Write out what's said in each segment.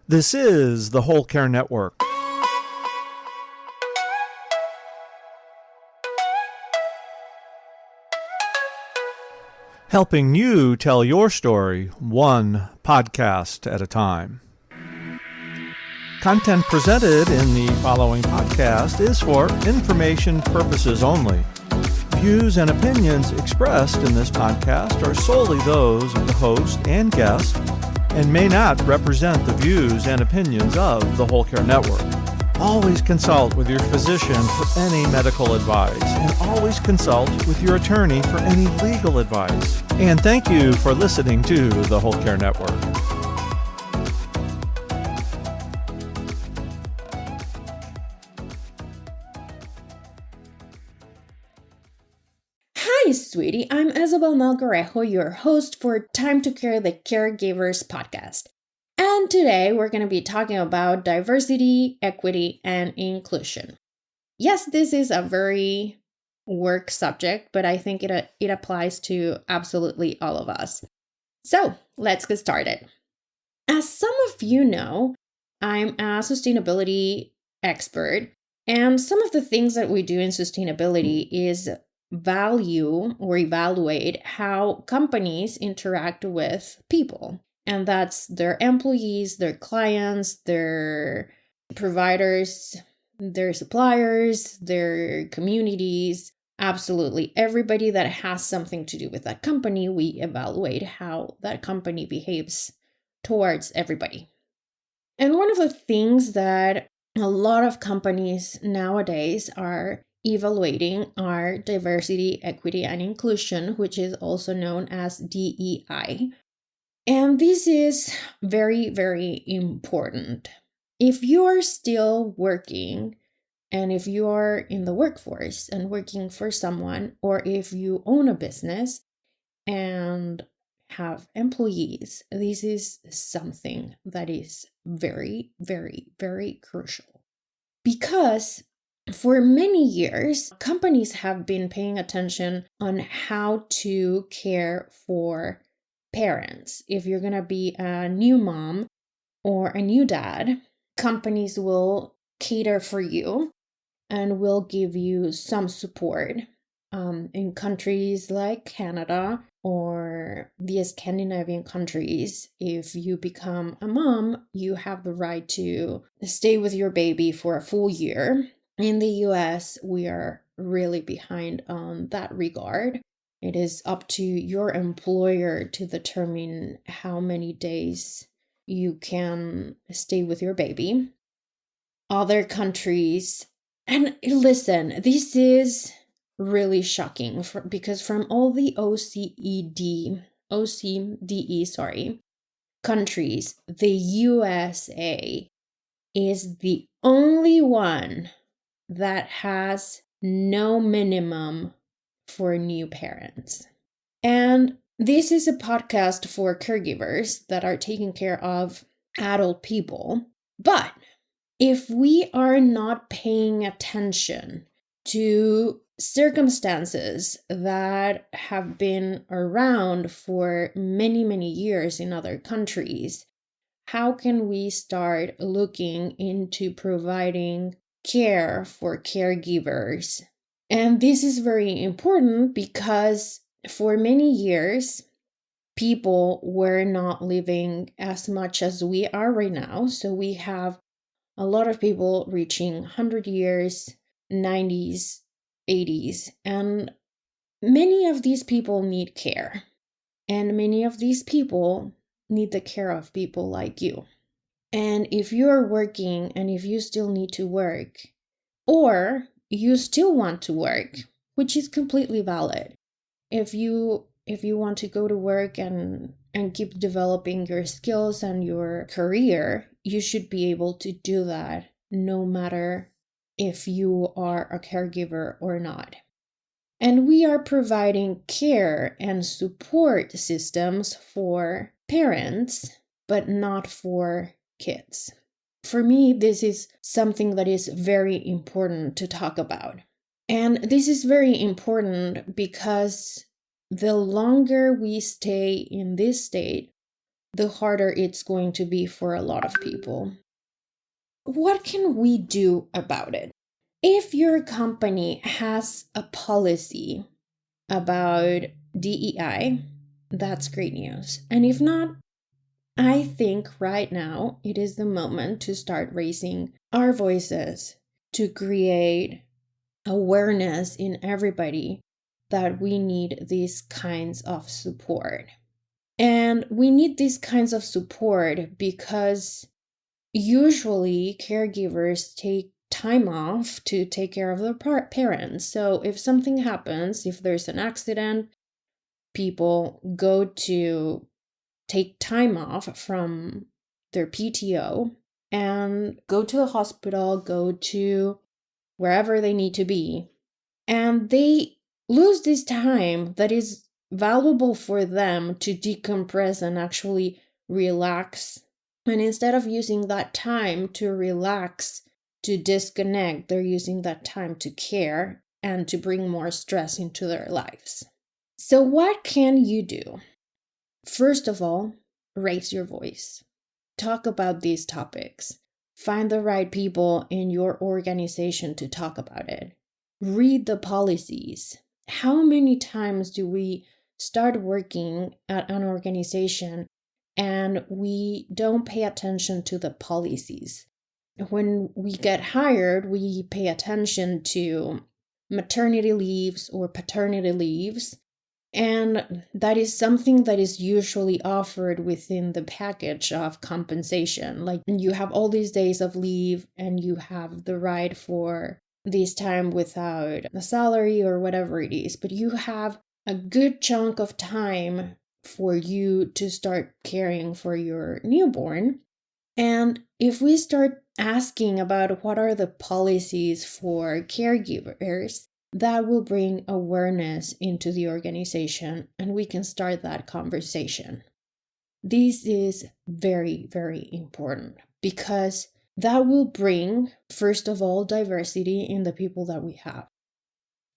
This is the Whole Care Network. Helping you tell your story one podcast at a time. Content presented in the following podcast is for information purposes only. Views and opinions expressed in this podcast are solely those of the host and guest and may not represent the views and opinions of the Whole Care Network. Always consult with your physician for any medical advice, and always consult with your attorney for any legal advice. And thank you for listening to the Whole Care Network. Hi, sweetie. I'm Isabel Malgarejo, your host for Time to Care, the Caregivers podcast. And today we're going to be talking about diversity, equity, and inclusion. Yes, this is a very work subject, but I think it applies to absolutely all of us. So let's get started. As some of you know, I'm a sustainability expert, and some of the things that we do in sustainability is value or evaluate how companies interact with people. And that's their employees, their clients, their providers, their suppliers, their communities, absolutely everybody that has something to do with that company. We evaluate how that company behaves towards everybody. And one of the things that a lot of companies nowadays are evaluating are diversity, equity, and inclusion, which is also known as DEI. And this is very, very important. If you're still working and if you are in the workforce and working for someone, or if you own a business and have employees, this is something that is very, very, very crucial. Because for many years, companies have been paying attention on how to care for parents. If you're going to be a new mom or a new dad, companies will cater for you and will give you some support. In countries like Canada or the Scandinavian countries, if you become a mom, you have the right to stay with your baby for a full year. In the US, we are really behind on that regard. It is up to your employer to determine how many days you can stay with your baby. Other countries, and listen, this is really shocking because from all the OCDE, countries, the USA is the only one that has no minimum for new parents. And this is a podcast for caregivers that are taking care of adult people. But if we are not paying attention to circumstances that have been around for many, many years in other countries, how can we start looking into providing care for caregivers? And this is very important because for many years, people were not living as much as we are right now. So we have a lot of people reaching 100 years, 90s, 80s, and many of these people need care. And many of these people need the care of people like you. And if you're working and if you still need to work, or you still want to work, which is completely valid. If you want to go to work and keep developing your skills and your career, you should be able to do that no matter if you are a caregiver or not. And we are providing care and support systems for parents, but not for kids. For me, this is something that is very important to talk about. And this is very important because the longer we stay in this state, the harder it's going to be for a lot of people. What can we do about it? If your company has a policy about DEI, that's great news. And if not, I think right now it is the moment to start raising our voices to create awareness in everybody that we need these kinds of support. And we need these kinds of support because usually caregivers take time off to take care of their parents. So if something happens, if there's an accident, people go to take time off from their PTO and go to the hospital, go to wherever they need to be. And they lose this time that is valuable for them to decompress and actually relax. And instead of using that time to relax, to disconnect, they're using that time to care and to bring more stress into their lives. So what can you do? First of all, raise your voice. Talk about these topics. Find the right people in your organization to talk about it. Read the policies. How many times do we start working at an organization and we don't pay attention to the policies? When we get hired, we pay attention to maternity leaves or paternity leaves. And that is something that is usually offered within the package of compensation. Like you have all these days of leave and you have the right for this time without a salary or whatever it is. But you have a good chunk of time for you to start caring for your newborn. And if we start asking about what are the policies for caregivers, that will bring awareness into the organization and we can start that conversation. This is very, very important because that will bring, first of all, diversity in the people that we have.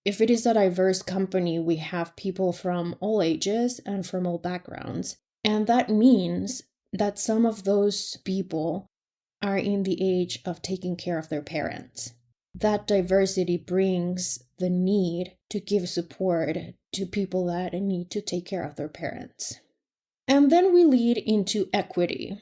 If it is a diverse company, we have people from all ages and from all backgrounds. And that means that some of those people are in the age of taking care of their parents. That diversity brings the need to give support to people that need to take care of their parents. And then we lead into equity.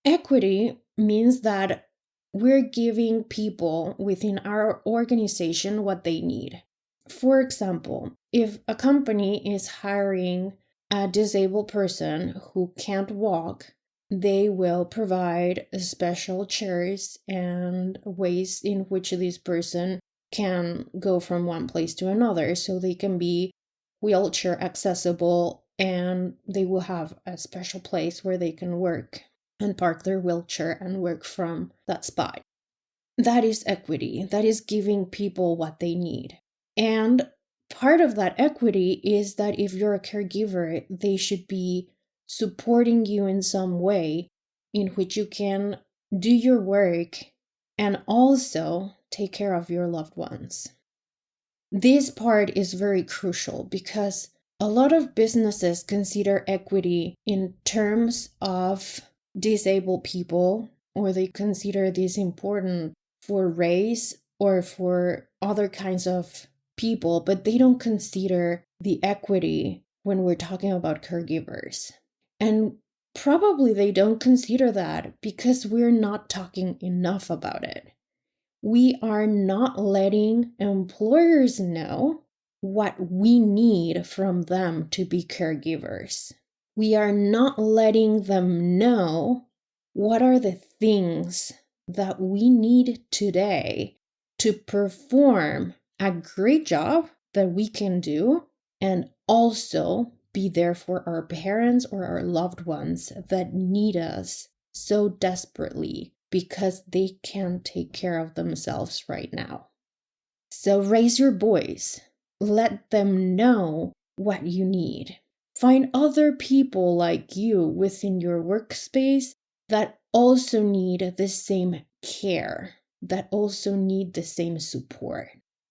Equity means that we're giving people within our organization what they need. For example, if a company is hiring a disabled person who can't walk, they will provide special chairs and ways in which this person can go from one place to another so they can be wheelchair accessible and they will have a special place where they can work and park their wheelchair and work from that spot. That is equity. That is giving people what they need. And part of that equity is that if you're a caregiver, they should be supporting you in some way in which you can do your work and also take care of your loved ones. This part is very crucial because a lot of businesses consider equity in terms of disabled people, or they consider this important for race or for other kinds of people, but they don't consider the equity when we're talking about caregivers. And probably they don't consider that because we're not talking enough about it. We are not letting employers know what we need from them to be caregivers. We are not letting them know what are the things that we need today to perform a great job that we can do and also be there for our parents or our loved ones that need us so desperately because they can't take care of themselves right now. So raise your voice. Let them know what you need. Find other people like you within your workspace that also need the same care, that also need the same support.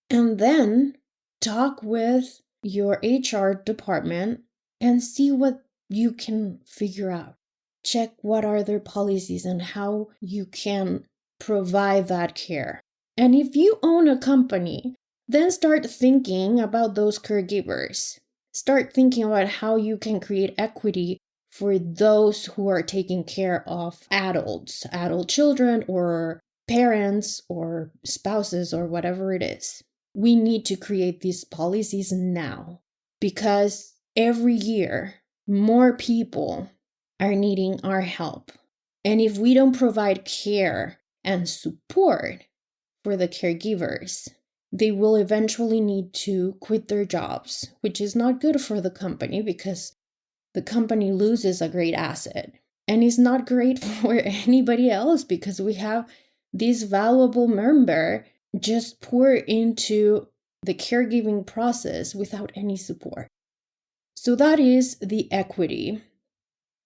And then talk with your HR department and see what you can figure out. Check what are their policies and how you can provide that care. And if you own a company, then start thinking about those caregivers. Start thinking about how you can create equity for those who are taking care of adults, adult children, or parents, or spouses, or whatever it is. We need to create these policies now because every year more people are needing our help. And if we don't provide care and support for the caregivers, they will eventually need to quit their jobs, which is not good for the company because the company loses a great asset. And it's not great for anybody else because we have this valuable member just pour into the caregiving process without any support. So that is the equity.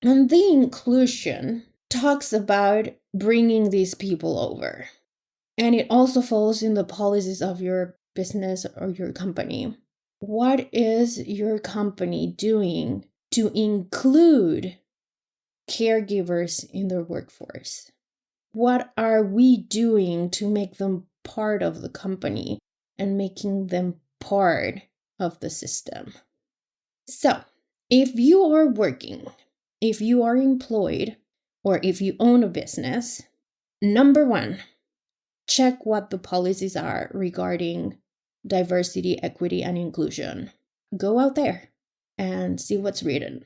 And the inclusion talks about bringing these people over. And it also falls in the policies of your business or your company. What is your company doing to include caregivers in their workforce? What are we doing to make them part of the company and making them part of the system? So, if you are working, if you are employed, or if you own a business, number one, check what the policies are regarding diversity, equity, and inclusion. Go out there and see what's written.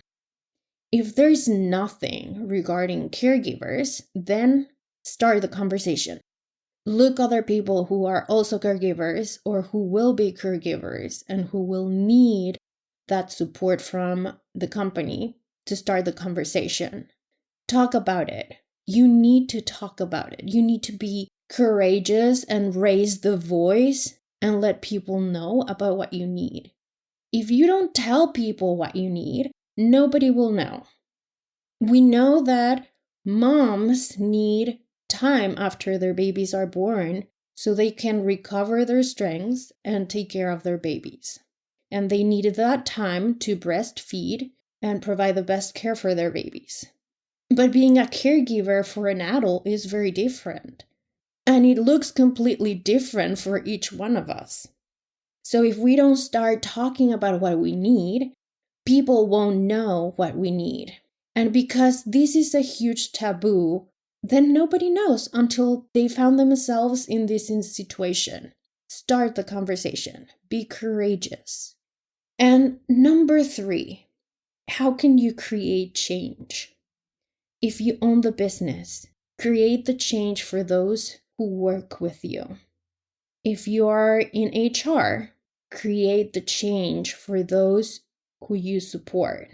If there's nothing regarding caregivers, then start the conversation. Look other people who are also caregivers or who will be caregivers and who will need that support from the company to start the conversation. Talk about it. You need to talk about it. You need to be courageous and raise the voice and let people know about what you need. If you don't tell people what you need, nobody will know. We know that moms need time after their babies are born so they can recover their strengths and take care of their babies. And they needed that time to breastfeed and provide the best care for their babies. But being a caregiver for an adult is very different. And it looks completely different for each one of us. So if we don't start talking about what we need, people won't know what we need. And because this is a huge taboo, then nobody knows until they found themselves in this situation. Start the conversation. Be courageous. And number 3, how can you create change? If you own the business, create the change for those who work with you. If you are in HR, create the change for those who you support.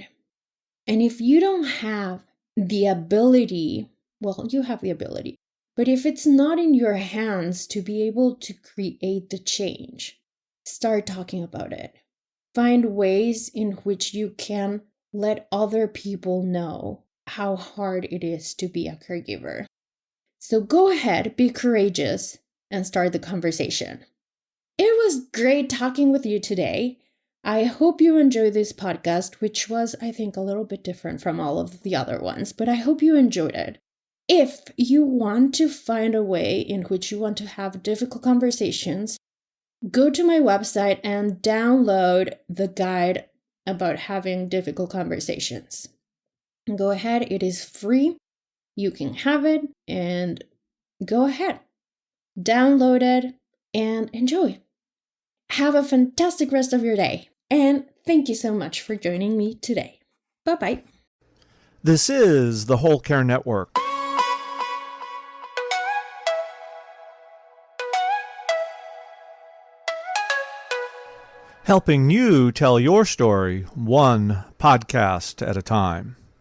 And if you don't have the ability, well, you have the ability, but if it's not in your hands to be able to create the change, start talking about it. Find ways in which you can let other people know how hard it is to be a caregiver. So go ahead, be courageous, and start the conversation. It was great talking with you today. I hope you enjoyed this podcast, which was, I think, a little bit different from all of the other ones, but I hope you enjoyed it. If you want to find a way in which you want to have difficult conversations, go to my website and download the guide about having difficult conversations. Go ahead, it is free. You can have it and go ahead. Download it and enjoy. Have a fantastic rest of your day. And thank you so much for joining me today. Bye-bye. This is the Whole Care Network. Helping you tell your story one podcast at a time.